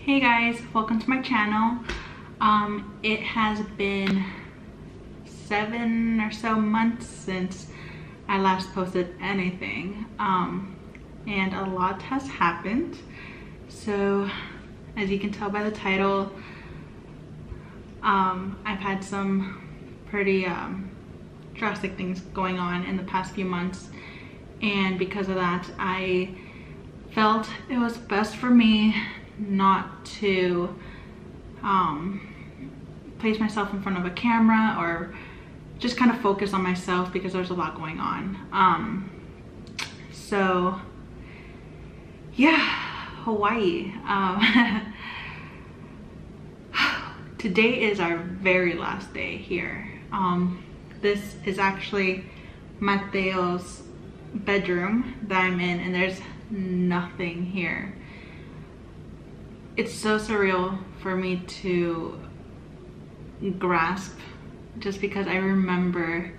Hey guys, welcome to my channel. It has been 7 or so months since I last posted anything, and a lot has happened. So as you can tell by the title, I've had some pretty drastic things going on in the past few months, and because of that I felt it was best for me not to place myself in front of a camera or just kind of focus on myself because there's a lot going on. So yeah, Hawaii. Today is our very last day here. This is actually Mateo's bedroom that I'm in, and there's nothing here. It's so surreal for me to grasp, just because I remember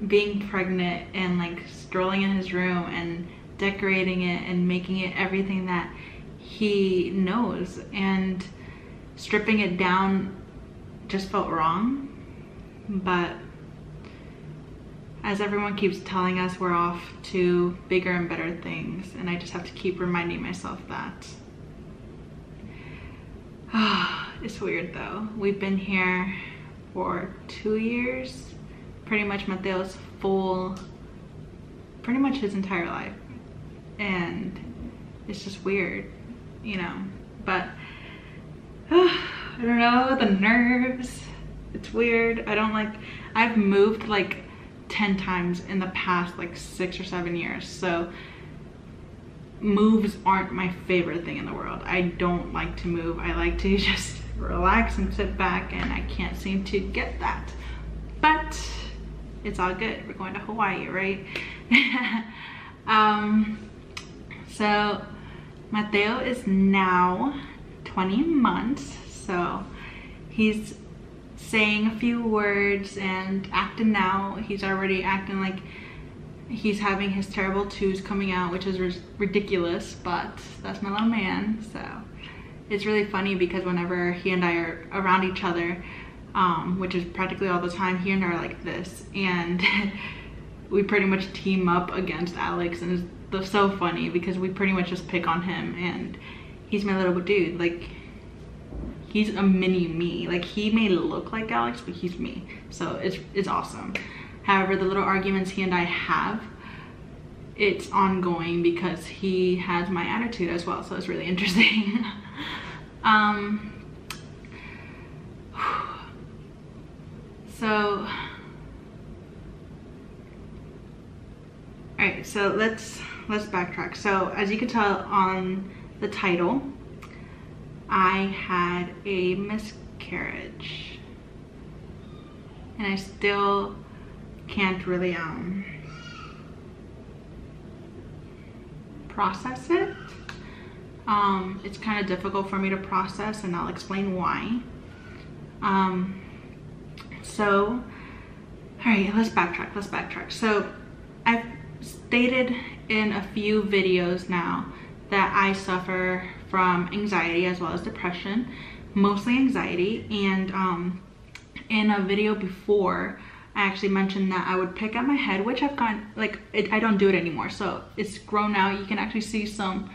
being pregnant and like strolling in his room and decorating it and making it everything that he knows, and stripping it down just felt wrong. But as everyone keeps telling us, we're off to bigger and better things, and I just have to keep reminding myself that. It's weird though. We've been here for 2 years, pretty much Mateo's pretty much his entire life, and it's just weird, you know. But I don't know, the nerves, it's weird. I've moved like 10 times in the past like 6 or 7 years, so moves aren't my favorite thing in the world. I don't like to move. I like to just relax and sit back, and I can't seem to get that. But it's all good. We're going to Hawaii, right? So Mateo is now 20 months, so he's saying a few words and acting out. He's already acting like he's having his terrible twos coming out, which is ridiculous, but that's my little man. So it's really funny because whenever he and I are around each other, which is practically all the time, he and I are like this, and we pretty much team up against Alex, and it's so funny because we pretty much just pick on him, and he's my little dude. Like, he's a mini me. Like, he may look like Alex, but he's me. So it's awesome. However, the little arguments he and I have, it's ongoing because he has my attitude as well. So it's really interesting. So, alright, so let's backtrack. So as you can tell on the title, I had a miscarriage, and I still can't really process it. It's kind of difficult for me to process, and I'll explain why. So all right, let's backtrack. So I've stated in a few videos now that I suffer from anxiety as well as depression, mostly anxiety. And in a video before, I actually mentioned that I would pick at my head, which I've gotten, like, I don't do it anymore. So it's grown out. You can actually see some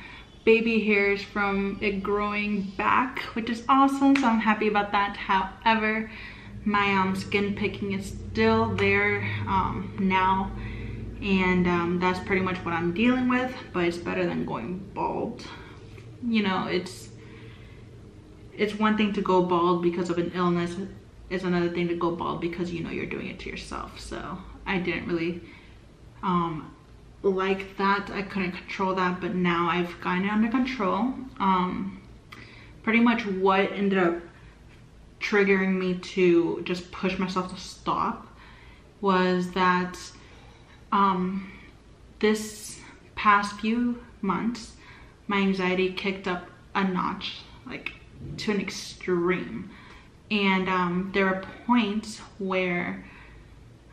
baby hairs from it growing back, which is awesome. So I'm happy about that. However, my skin picking is still there now. And that's pretty much what I'm dealing with, but it's better than going bald. You know, it's one thing to go bald because of an illness. It's another thing to go bald because you know you're doing it to yourself. So I didn't really like that. I couldn't control that, but now I've gotten it under control. Pretty much what ended up triggering me to just push myself to stop was that this past few months my anxiety kicked up a notch, like to an extreme. And there were points where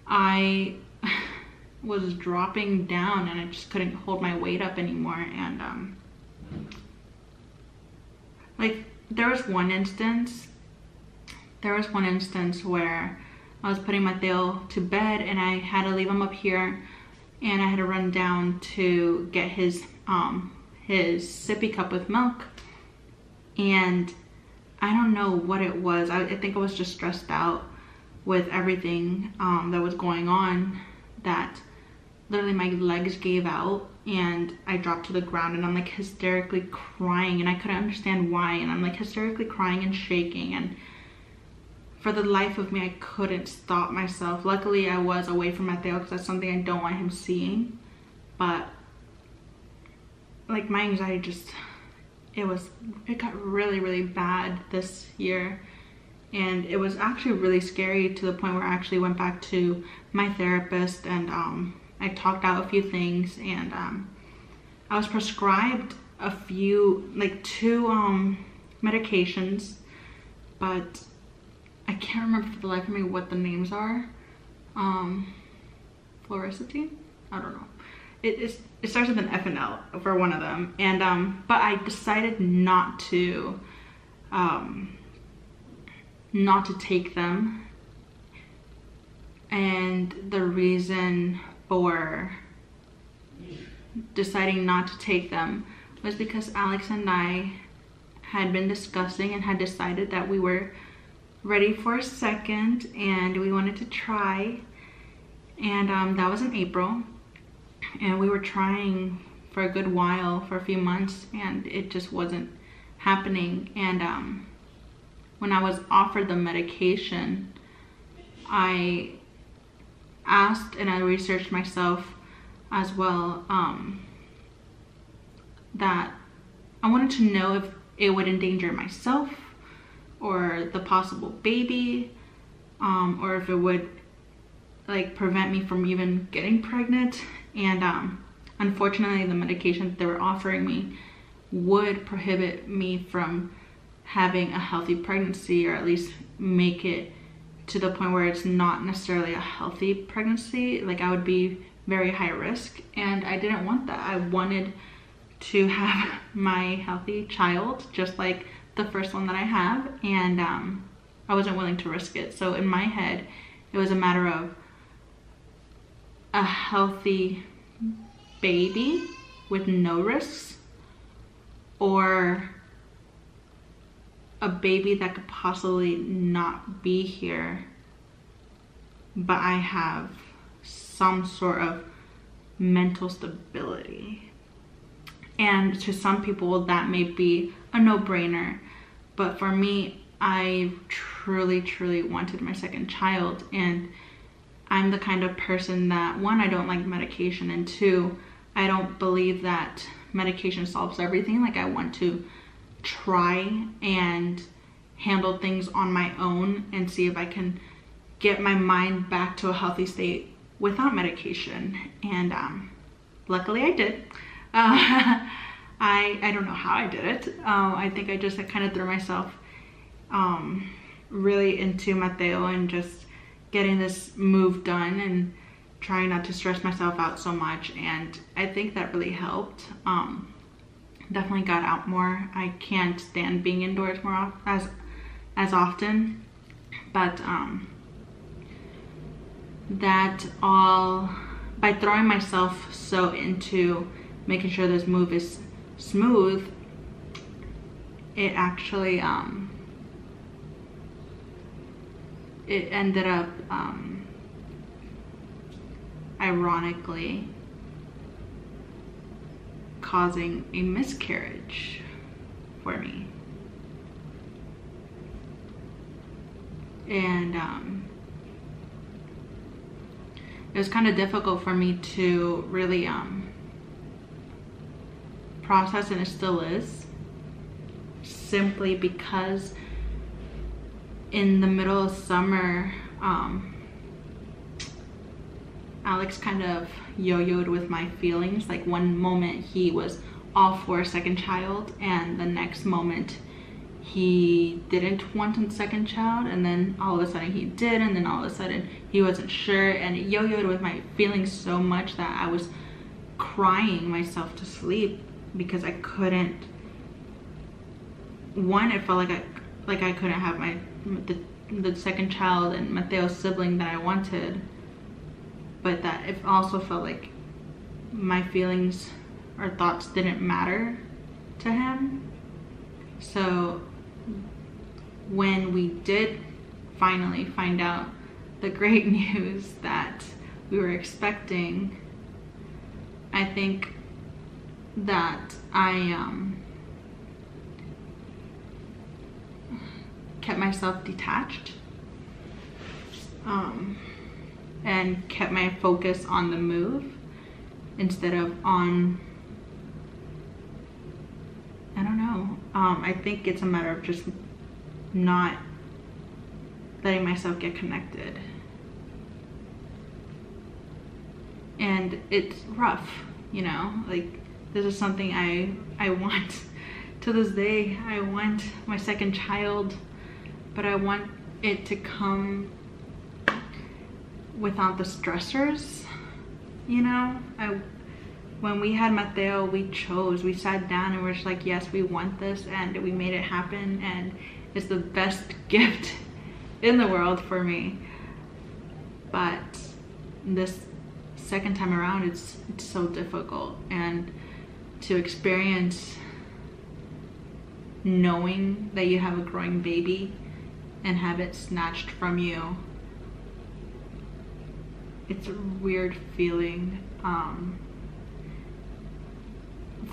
I was dropping down and I just couldn't hold my weight up anymore. And there was one instance where I was putting Mateo to bed and I had to leave him up here, and I had to run down to get his sippy cup with milk. And I don't know what it was. I think I was just stressed out with everything that was going on, that literally my legs gave out and I dropped to the ground, and I'm like hysterically crying, and I couldn't understand why, and I'm like hysterically crying and shaking, and for the life of me I couldn't stop myself. Luckily I was away from Mateo because that's something I don't want him seeing, but like my anxiety just, it got really bad this year, and it was actually really scary to the point where I actually went back to my therapist, and I talked out a few things, and I was prescribed a few, like 2 medications, but I can't remember for the life of me what the names are. Fluoxetine? I don't know. It starts with an F and L for one of them, and but I decided not to take them, and the reason for deciding not to take them was because Alex and I had been discussing and had decided that we were ready for a second and we wanted to try, and that was in April, and we were trying for a good while, for a few months, and it just wasn't happening. And when I was offered the medication, I asked and I researched myself as well, that I wanted to know if it would endanger myself or the possible baby, or if it would like prevent me from even getting pregnant. And unfortunately the medication that they were offering me would prohibit me from having a healthy pregnancy, or at least make it to the point where it's not necessarily a healthy pregnancy. Like I would be very high risk, and I didn't want that. I wanted to have my healthy child just like the first one that I have, and I wasn't willing to risk it. So in my head it was a matter of a healthy baby with no risks, or a baby that could possibly not be here, but I have some sort of mental stability. And to some people that may be a no-brainer, but for me, I truly wanted my second child, and I'm the kind of person that, 1, I don't like medication, and 2, I don't believe that medication solves everything. Like I want to try and handle things on my own and see if I can get my mind back to a healthy state without medication. And luckily I did. I don't know how I did it. I think I just kind of threw myself really into Mateo and just getting this move done and trying not to stress myself out so much, and I think that really helped. Definitely got out more. I can't stand being indoors more as often, but that all, by throwing myself so into making sure this move is smooth, it actually it ended up ironically causing a miscarriage for me. And it was kind of difficult for me to really process, and it still is, simply because in the middle of summer, Alex kind of yo-yoed with my feelings. Like one moment he was all for a second child, and the next moment he didn't want a second child, and then all of a sudden he did, and then all of a sudden he wasn't sure, and it yo-yoed with my feelings so much that I was crying myself to sleep because I couldn't one, it felt like I couldn't have the second child and Mateo's sibling that I wanted, but that it also felt like my feelings or thoughts didn't matter to him. So when we did finally find out the great news that we were expecting, I think that I kept myself detached and kept my focus on the move instead of on, I don't know, I think it's a matter of just not letting myself get connected. And it's rough, you know, like this is something I want to this day. I want my second child, but I want it to come without the stressors, you know. When we had Mateo, we sat down and we're just like, yes, we want this, and we made it happen, and it's the best gift in the world for me. But this second time around, it's so difficult, and to experience knowing that you have a growing baby and have it snatched from you, it's a weird feeling.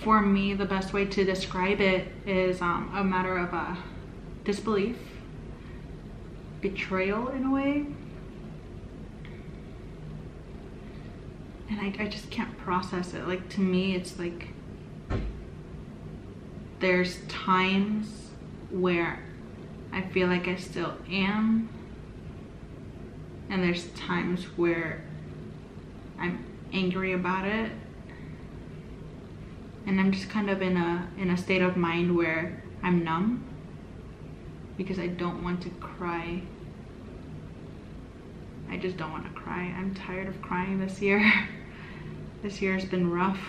For me, the best way to describe it is a matter of disbelief, betrayal in a way. And I just can't process it. Like, to me, it's like there's times where I feel like I still am, and there's times where I'm angry about it, and I'm just kind of in a state of mind where I'm numb because I don't want to cry. I just don't want to cry. I'm tired of crying this year. This year has been rough.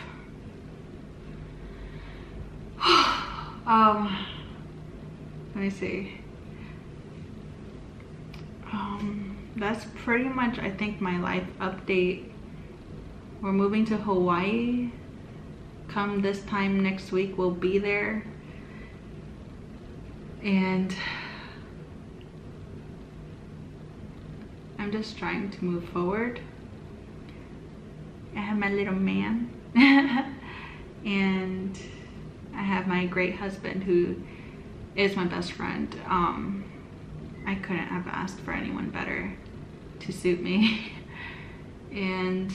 Let me see. That's pretty much, I think, my life update. We're moving to Hawaii. Come this time next week, we'll be there. And I'm just trying to move forward. I have my little man and I have my great husband who is my best friend. I couldn't have asked for anyone better to suit me. And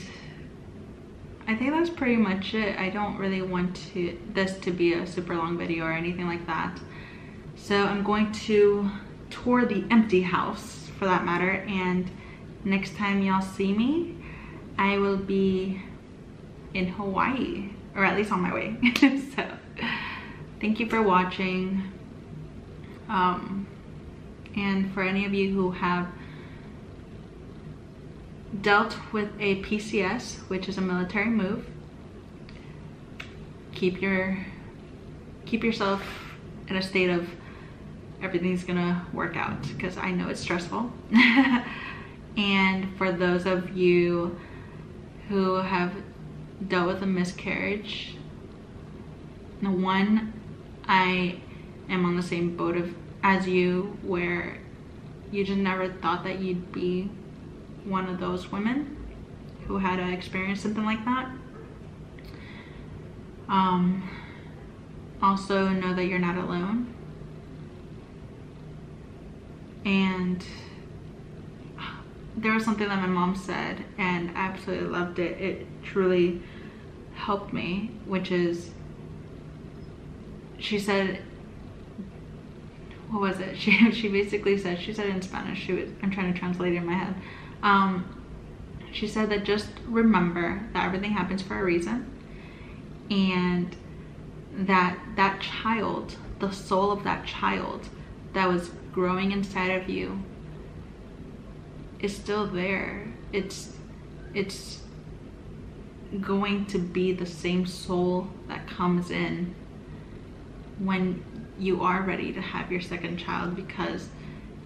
I think that's pretty much it. I don't really want this to be a super long video or anything like that. So I'm going to tour the empty house, for that matter, and next time y'all see me, I will be in Hawaii, or at least on my way. So thank you for watching. And for any of you who have dealt with a PCS, which is a military move, keep yourself in a state of everything's gonna work out, because I know it's stressful. And for those of you who have dealt with a miscarriage, one, I am on the same boat as you, where you just never thought that you'd be one of those women who had to experience something like that. Also know that you're not alone. And there was something that my mom said, and I absolutely loved it. It truly helped me, which is, she said, what was it? She basically said, she said it in Spanish. I'm trying to translate it in my head. She said that just remember that everything happens for a reason, and that child, the soul of that child that was growing inside of you, is still there. It's going to be the same soul that comes in when you are ready to have your second child, because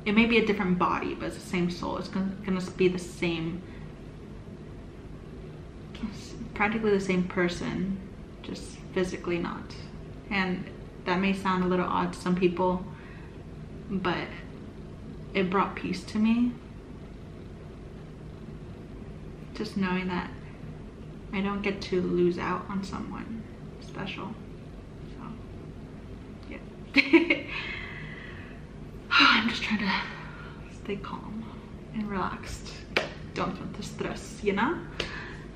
it may be a different body, but it's the same soul. It's gonna be the same, practically the same person, just physically not. And that may sound a little odd to some people, but it brought peace to me. Just knowing that I don't get to lose out on someone special. So, yeah. I'm just trying to stay calm and relaxed. Don't want the stress, you know?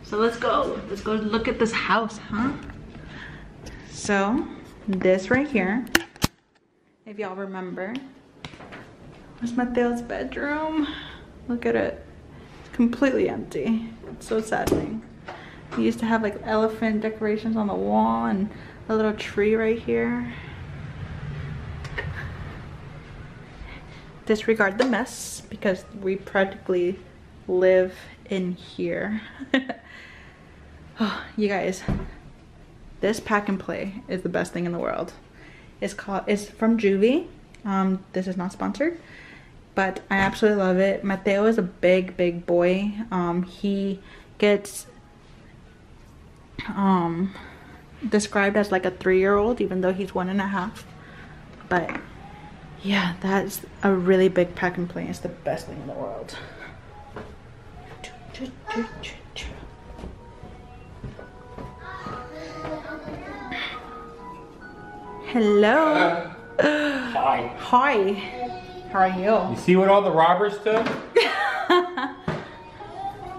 So let's go look at this house, huh? So this right here, if y'all remember, was Mateo's bedroom. Look at it, it's completely empty. It's so saddening. He used to have like elephant decorations on the wall and a little tree right here. Disregard the mess because we practically live in here. Oh, you guys, this pack and play is the best thing in the world. It's from Juvie. This is not sponsored, but I absolutely love it. Mateo is a big boy. He gets described as like a 3-year-old, even though he's 1.5. But yeah, that's a really big pack and play. It's the best thing in the world. Hello. Hi. Hi. How are you? You see what all the robbers took?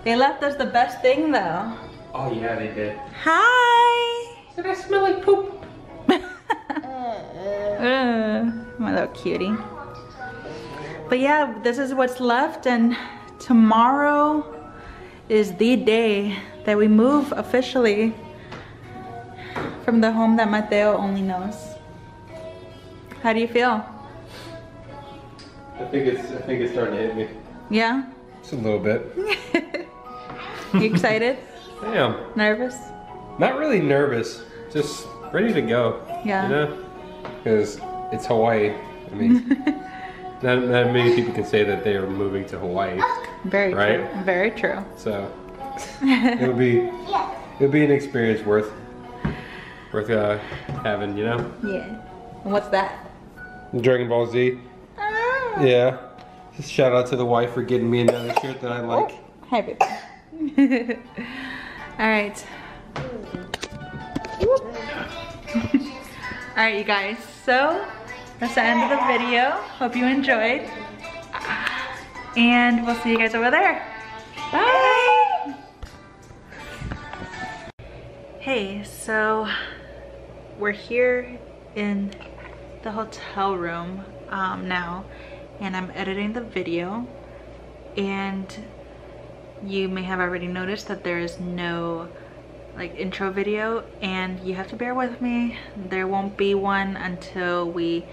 They left us the best thing though. Oh yeah, they did. Hi. Does that smell like poop? My little cutie. But yeah, this is what's left, and tomorrow is the day that we move officially from the home that Mateo only knows. How do you feel? I think it's starting to hit me. Yeah? Just a little bit. You excited? I am. Nervous? Not really nervous. Just ready to go. Yeah. You know? Because it's Hawaii. I mean, not many people can say that they are moving to Hawaii. Very right? true. Very true. So it'll be an experience worth having, you know? Yeah. And what's that? Dragon Ball Z. Ah. Yeah. Just shout out to the wife for getting me another shirt that I like. Oh, hi, baby. All right. All right, you guys. So that's the end of the video. Hope you enjoyed. And we'll see you guys over there. Bye. Hey, so we're here in the hotel room now, and I'm editing the video, and you may have already noticed that there is no like intro video, and you have to bear with me. There won't be one until we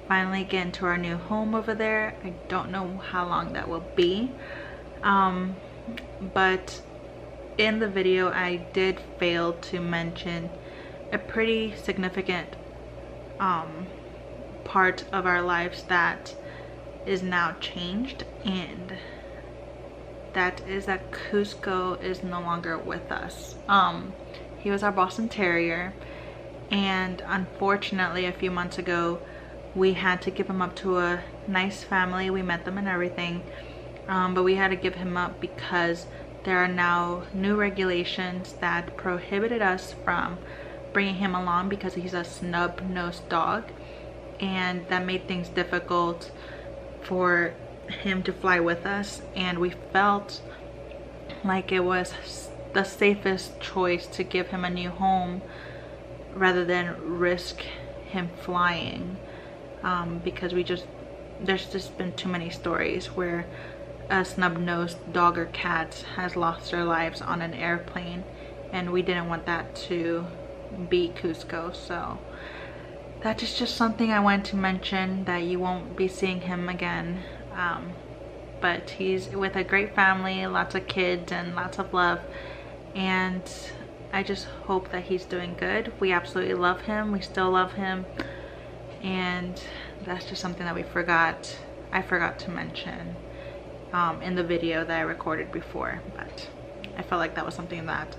finally get into our new home over there. I don't know how long that will be, but in the video I did fail to mention a pretty significant part of our lives that is now changed, and that is that Cusco is no longer with us. He was our Boston Terrier, and unfortunately a few months ago we had to give him up to a nice family. We met them and everything, but we had to give him up because there are now new regulations that prohibited us from bringing him along because he's a snub-nosed dog, and that made things difficult for him to fly with us, and we felt like it was the safest choice to give him a new home rather than risk him flying, because there's just been too many stories where a snub-nosed dog or cat has lost their lives on an airplane, and we didn't want that to be Cusco. So that is just something I wanted to mention, that you won't be seeing him again, but he's with a great family, lots of kids and lots of love, and I just hope that he's doing good. We absolutely love him. We still love him, and that's just something that I forgot to mention in the video that I recorded before, but I felt like that was something that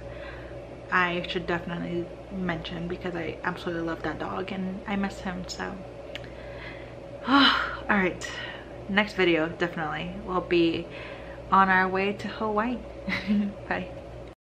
I should definitely mention because I absolutely love that dog and I miss him. So all right, next video definitely will be on our way to Hawaii. Bye.